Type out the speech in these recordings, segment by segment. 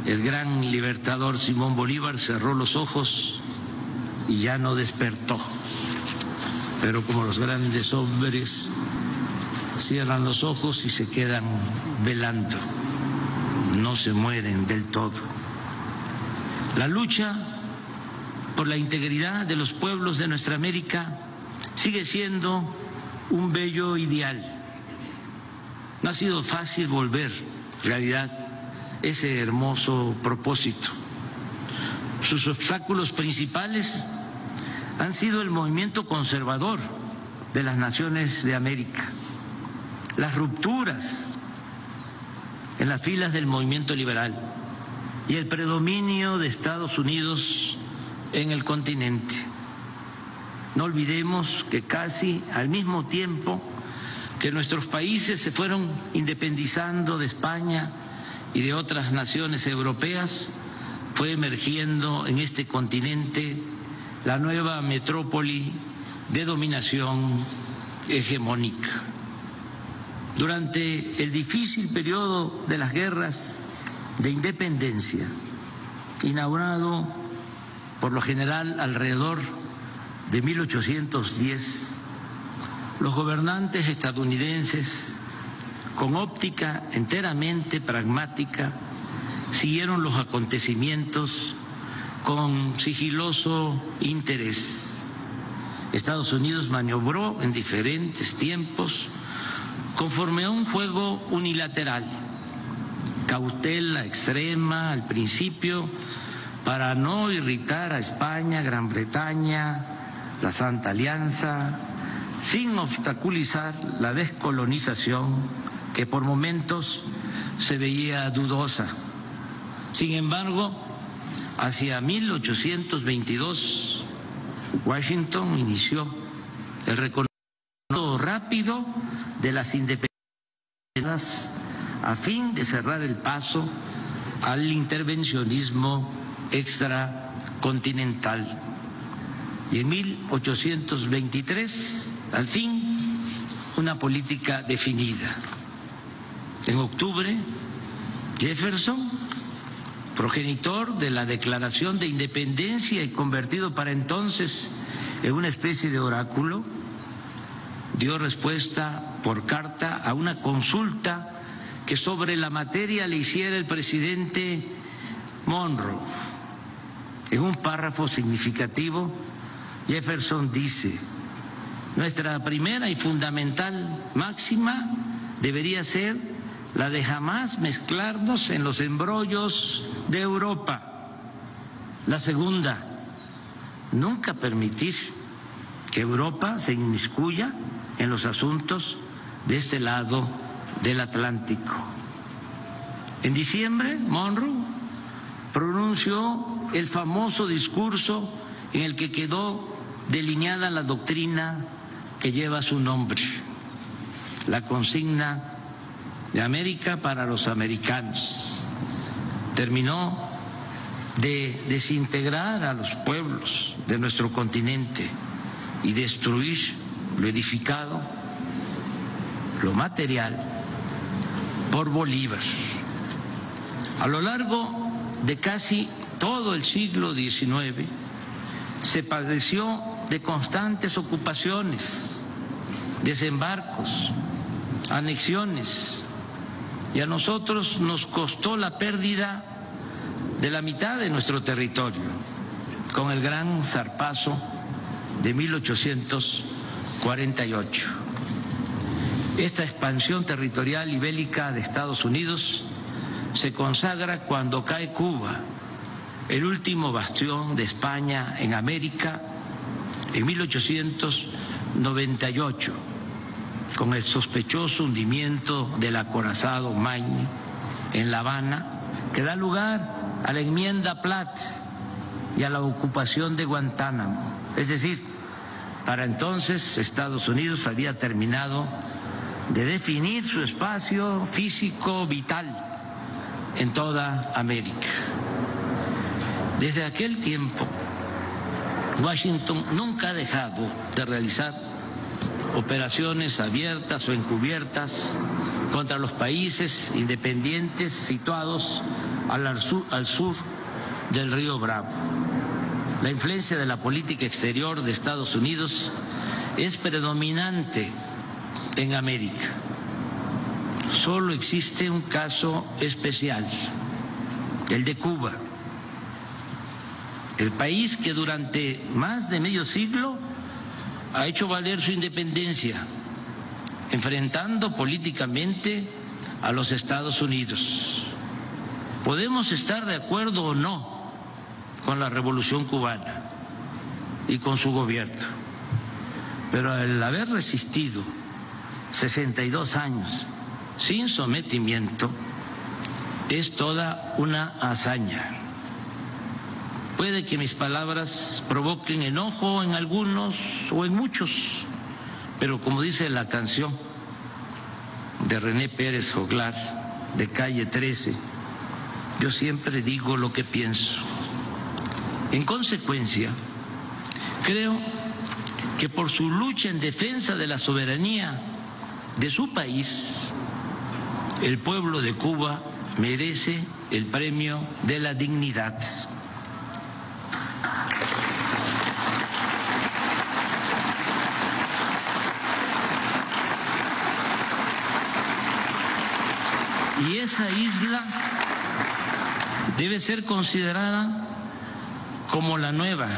el gran libertador Simón Bolívar cerró los ojos y ya no despertó. Pero como los grandes hombres cierran los ojos y se quedan velando, no se mueren del todo. La lucha por la integridad de los pueblos de nuestra América sigue siendo un bello ideal. No ha sido fácil volver realidad ese hermoso propósito. Sus obstáculos principales han sido el movimiento conservador de las naciones de América, las rupturas en las filas del movimiento liberal y el predominio de Estados Unidos en el continente. No olvidemos que casi al mismo tiempo que nuestros países se fueron independizando de España y de otras naciones europeas, fue emergiendo en este continente la nueva metrópoli de dominación hegemónica. Durante el difícil periodo de las guerras de independencia, inaugurado por lo general alrededor de 1810, los gobernantes estadounidenses, con óptica enteramente pragmática, siguieron los acontecimientos con sigiloso interés. Estados Unidos maniobró en diferentes tiempos conforme a un juego unilateral, cautela extrema al principio para no irritar a España, Gran Bretaña, la Santa Alianza, sin obstaculizar la descolonización que por momentos se veía dudosa. Sin embargo, hacia 1822, Washington inició el reconocimiento rápido de las independencias a fin de cerrar el paso al intervencionismo extracontinental. Y en 1823, al fin, una política definida. En octubre, Jefferson, progenitor de la Declaración de Independencia y convertido para entonces en una especie de oráculo, dio respuesta por carta a una consulta que sobre la materia le hiciera el presidente Monroe. En un párrafo significativo, Jefferson dice: nuestra primera y fundamental máxima debería ser la de jamás mezclarnos en los embrollos de Europa. La segunda, nunca permitir que Europa se inmiscuya en los asuntos de este lado del Atlántico. En diciembre, Monroe pronunció el famoso discurso en el que quedó delineada la doctrina que lleva su nombre, la consigna de América para los americanos. Terminó de desintegrar a los pueblos de nuestro continente y destruir lo edificado, lo material, por Bolívar. A lo largo de casi todo el siglo XIX se padeció de constantes ocupaciones, desembarcos, anexiones, y a nosotros nos costó la pérdida de la mitad de nuestro territorio con el gran zarpazo de 1848. Esta expansión territorial y bélica de Estados Unidos se consagra cuando cae Cuba, el último bastión de España en América, en 1898, con el sospechoso hundimiento del acorazado Maine en La Habana, que da lugar a la enmienda Platt y a la ocupación de Guantánamo. Es decir, para entonces Estados Unidos había terminado de definir su espacio físico vital en toda América. Desde aquel tiempo, Washington nunca ha dejado de realizar operaciones abiertas o encubiertas contra los países independientes situados al sur del río Bravo. La influencia de la política exterior de Estados Unidos es predominante en América. Solo existe un caso especial, el de Cuba, el país que durante más de medio siglo ha hecho valer su independencia, enfrentando políticamente a los Estados Unidos. Podemos estar de acuerdo o no con la Revolución Cubana y con su gobierno, pero al haber resistido 62 años sin sometimiento, es toda una hazaña. Puede que mis palabras provoquen enojo en algunos o en muchos, pero como dice la canción de René Pérez Joglar, de Calle 13, yo siempre digo lo que pienso. En consecuencia, creo que por su lucha en defensa de la soberanía de su país, el pueblo de Cuba merece el premio de la dignidad. Y esa isla debe ser considerada como la nueva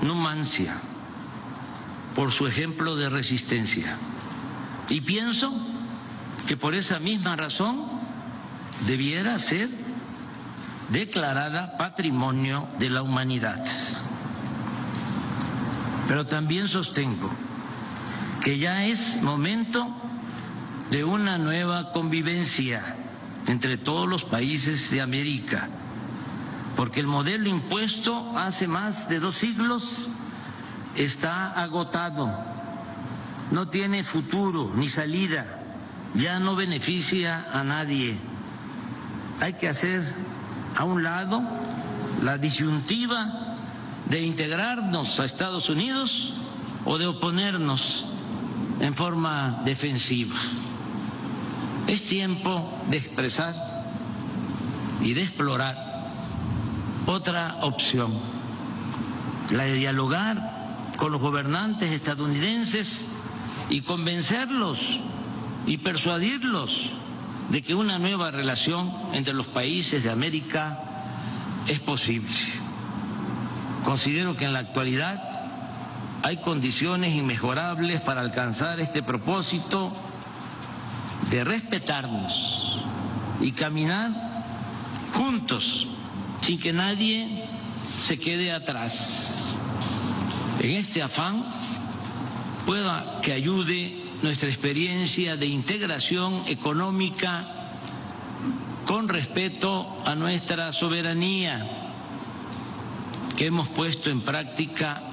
Numancia por su ejemplo de resistencia. Y pienso que por esa misma razón debiera ser declarada Patrimonio de la Humanidad. Pero también sostengo que ya es momento de una nueva convivencia entre todos los países de América, porque el modelo impuesto hace más de 2 siglos está agotado, no tiene futuro ni salida, ya no beneficia a nadie. Hay que hacer a un lado la disyuntiva de integrarnos a Estados Unidos o de oponernos en forma defensiva. Es tiempo de expresar y de explorar otra opción, la de dialogar con los gobernantes estadounidenses y convencerlos y persuadirlos de que una nueva relación entre los países de América es posible. Considero que en la actualidad hay condiciones inmejorables para alcanzar este propósito de respetarnos y caminar juntos sin que nadie se quede atrás. En este afán pueda que ayude nuestra experiencia de integración económica con respeto a nuestra soberanía que hemos puesto en práctica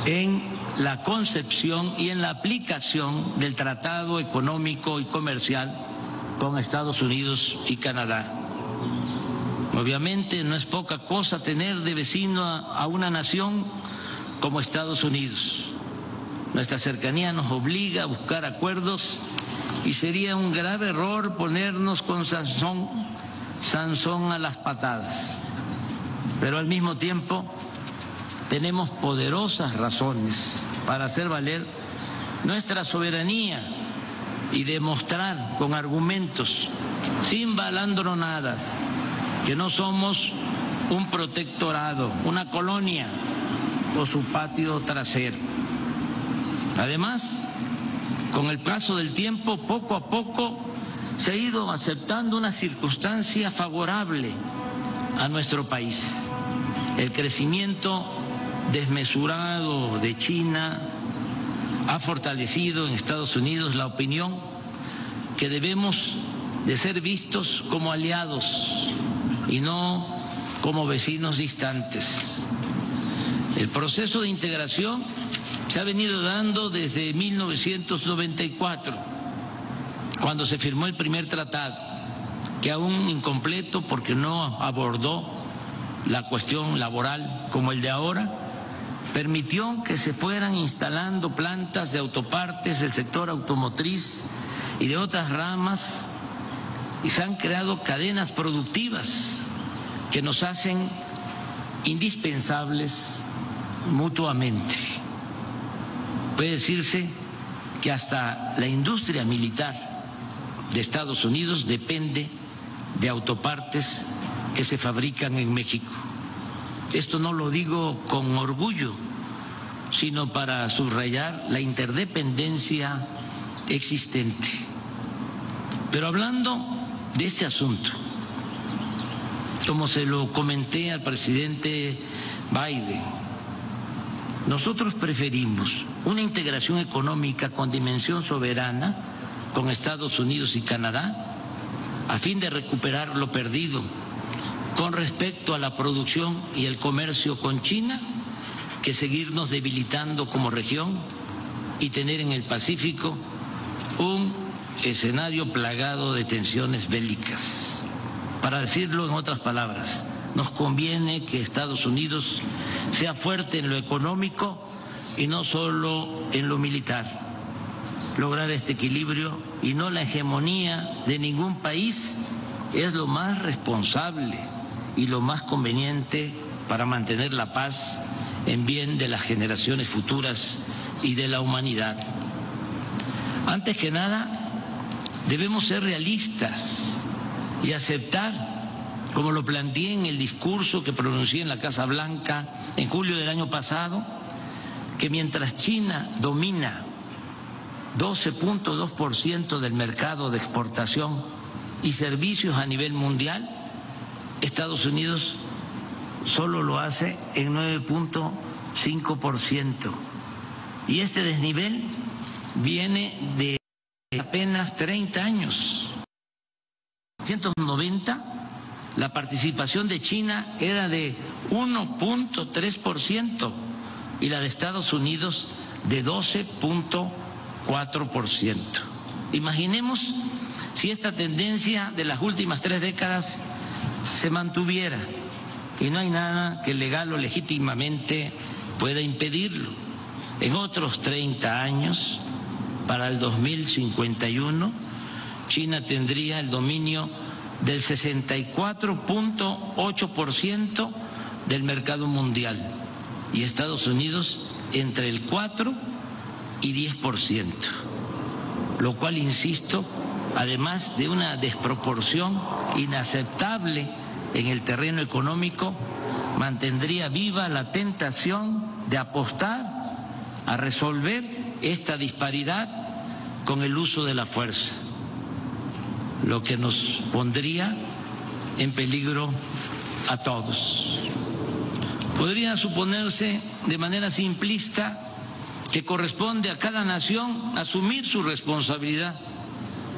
en la concepción y en la aplicación del Tratado Económico y Comercial con Estados Unidos y Canadá. Obviamente no es poca cosa tener de vecino a una nación como Estados Unidos. Nuestra cercanía nos obliga a buscar acuerdos y sería un grave error ponernos con Sansón a las patadas. Pero al mismo tiempo tenemos poderosas razones para hacer valer nuestra soberanía y demostrar con argumentos, sin balandronadas, que no somos un protectorado, una colonia o su patio trasero. Además, con el paso del tiempo, poco a poco se ha ido aceptando una circunstancia favorable a nuestro país. El crecimiento desmesurado de China ha fortalecido en Estados Unidos la opinión que debemos de ser vistos como aliados y no como vecinos distantes. El proceso de integración se ha venido dando desde 1994, cuando se firmó el primer tratado, que aún incompleto porque no abordó la cuestión laboral como el de ahora, permitió que se fueran instalando plantas de autopartes del sector automotriz y de otras ramas y se han creado cadenas productivas que nos hacen indispensables mutuamente. Puede decirse que hasta la industria militar de Estados Unidos depende de autopartes que se fabrican en México. Esto no lo digo con orgullo, sino para subrayar la interdependencia existente. Pero hablando de este asunto, como se lo comenté al presidente Biden, nosotros preferimos una integración económica con dimensión soberana con Estados Unidos y Canadá a fin de recuperar lo perdido con respecto a la producción y el comercio con China, que seguirnos debilitando como región y tener en el Pacífico un escenario plagado de tensiones bélicas. Para decirlo en otras palabras, nos conviene que Estados Unidos sea fuerte en lo económico y no solo en lo militar. Lograr este equilibrio y no la hegemonía de ningún país es lo más responsable y lo más conveniente para mantener la paz en bien de las generaciones futuras y de la humanidad. Antes que nada, debemos ser realistas y aceptar, como lo planteé en el discurso que pronuncié en la Casa Blanca en julio del año pasado, que mientras China domina 12.2% del mercado de exportación y servicios a nivel mundial, Estados Unidos solo lo hace en 9.5%. Y este desnivel viene de apenas 30 años. En 1990, la participación de China era de 1.3% y la de Estados Unidos de 12.4%. Imaginemos si esta tendencia de las últimas 3 décadas se mantuviera, y no hay nada que legal o legítimamente pueda impedirlo. En otros 30 años, para el 2051, China tendría el dominio del 64.8% del mercado mundial y Estados Unidos entre el 4 y 10%, lo cual, insisto, además de una desproporción inaceptable en el terreno económico, mantendría viva la tentación de apostar a resolver esta disparidad con el uso de la fuerza, lo que nos pondría en peligro a todos. Podría suponerse de manera simplista que corresponde a cada nación asumir su responsabilidad,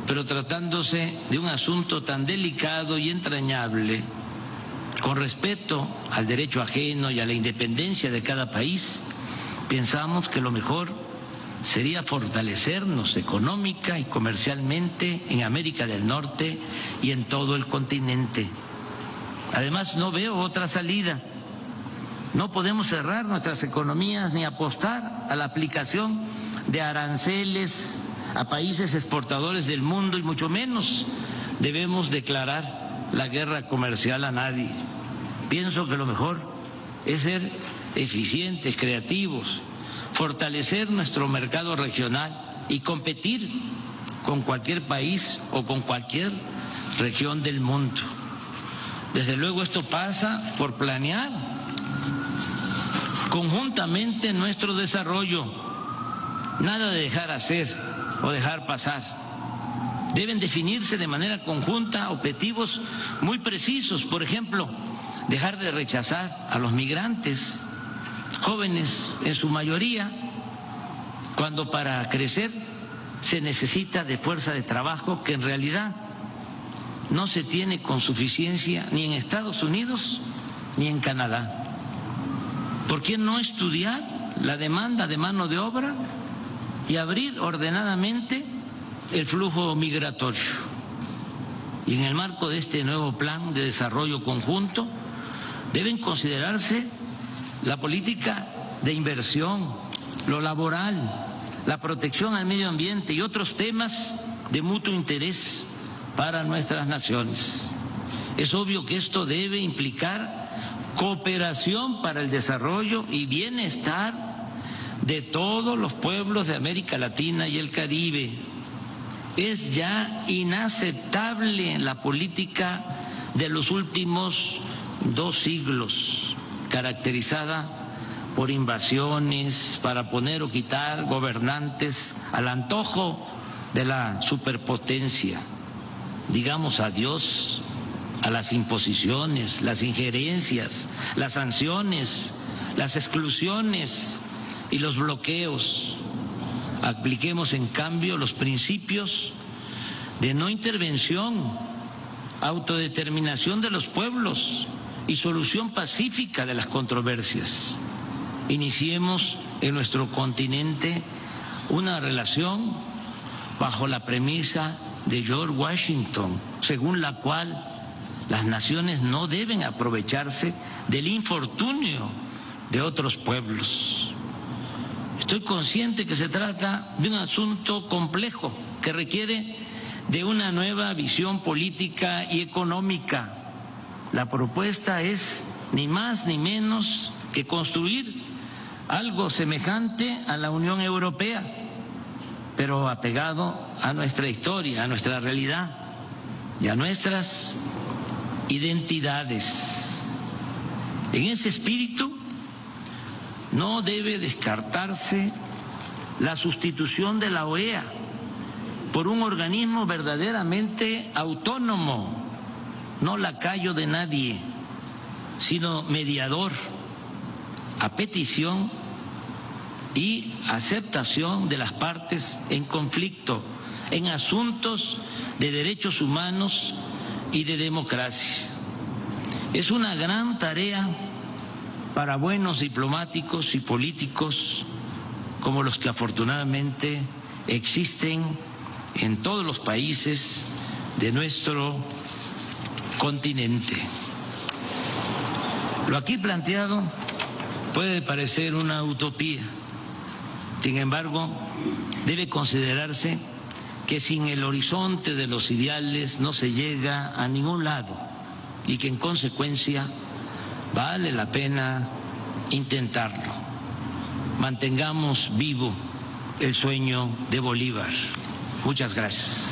pero tratándose de un asunto tan delicado y entrañable, con respeto al derecho ajeno y a la independencia de cada país, pensamos que lo mejor sería fortalecernos económica y comercialmente en América del Norte y en todo el continente. Además, no veo otra salida. No podemos cerrar nuestras economías ni apostar a la aplicación de aranceles a países exportadores del mundo, y mucho menos debemos declarar la guerra comercial a nadie. Pienso que lo mejor es ser eficientes, creativos, fortalecer nuestro mercado regional y competir con cualquier país o con cualquier región del mundo. Desde luego esto pasa por planear conjuntamente nuestro desarrollo, nada de dejar hacer o dejar pasar. Deben definirse de manera conjunta objetivos muy precisos, por ejemplo, dejar de rechazar a los migrantes, jóvenes en su mayoría, cuando para crecer se necesita de fuerza de trabajo que en realidad no se tiene con suficiencia ni en Estados Unidos ni en Canadá. ¿Por qué no estudiar la demanda de mano de obra y abrir ordenadamente el flujo migratorio? Y en el marco de este nuevo plan de desarrollo conjunto deben considerarse la política de inversión, lo laboral, la protección al medio ambiente y otros temas de mutuo interés para nuestras naciones. Es obvio que esto debe implicar cooperación para el desarrollo y bienestar de todos los pueblos de América Latina y el Caribe. Es ya inaceptable en la política de los últimos 2 siglos, caracterizada por invasiones para poner o quitar gobernantes al antojo de la superpotencia. Digamos adiós a las imposiciones, las injerencias, las sanciones, las exclusiones y los bloqueos. Apliquemos en cambio los principios de no intervención, autodeterminación de los pueblos y solución pacífica de las controversias. Iniciemos en nuestro continente una relación bajo la premisa de George Washington, según la cual las naciones no deben aprovecharse del infortunio de otros pueblos. Estoy consciente que se trata de un asunto complejo que requiere de una nueva visión política y económica. La propuesta es ni más ni menos que construir algo semejante a la Unión Europea, pero apegado a nuestra historia, a nuestra realidad y a nuestras identidades. En ese espíritu no debe descartarse la sustitución de la OEA por un organismo verdaderamente autónomo, no lacayo de nadie, sino mediador a petición y aceptación de las partes en conflicto en asuntos de derechos humanos y de democracia. Es una gran tarea para buenos diplomáticos y políticos como los que afortunadamente existen en todos los países de nuestro continente. Lo aquí planteado puede parecer una utopía. Sin embargo, debe considerarse que sin el horizonte de los ideales no se llega a ningún lado y que en consecuencia vale la pena intentarlo. Mantengamos vivo el sueño de Bolívar. Muchas gracias.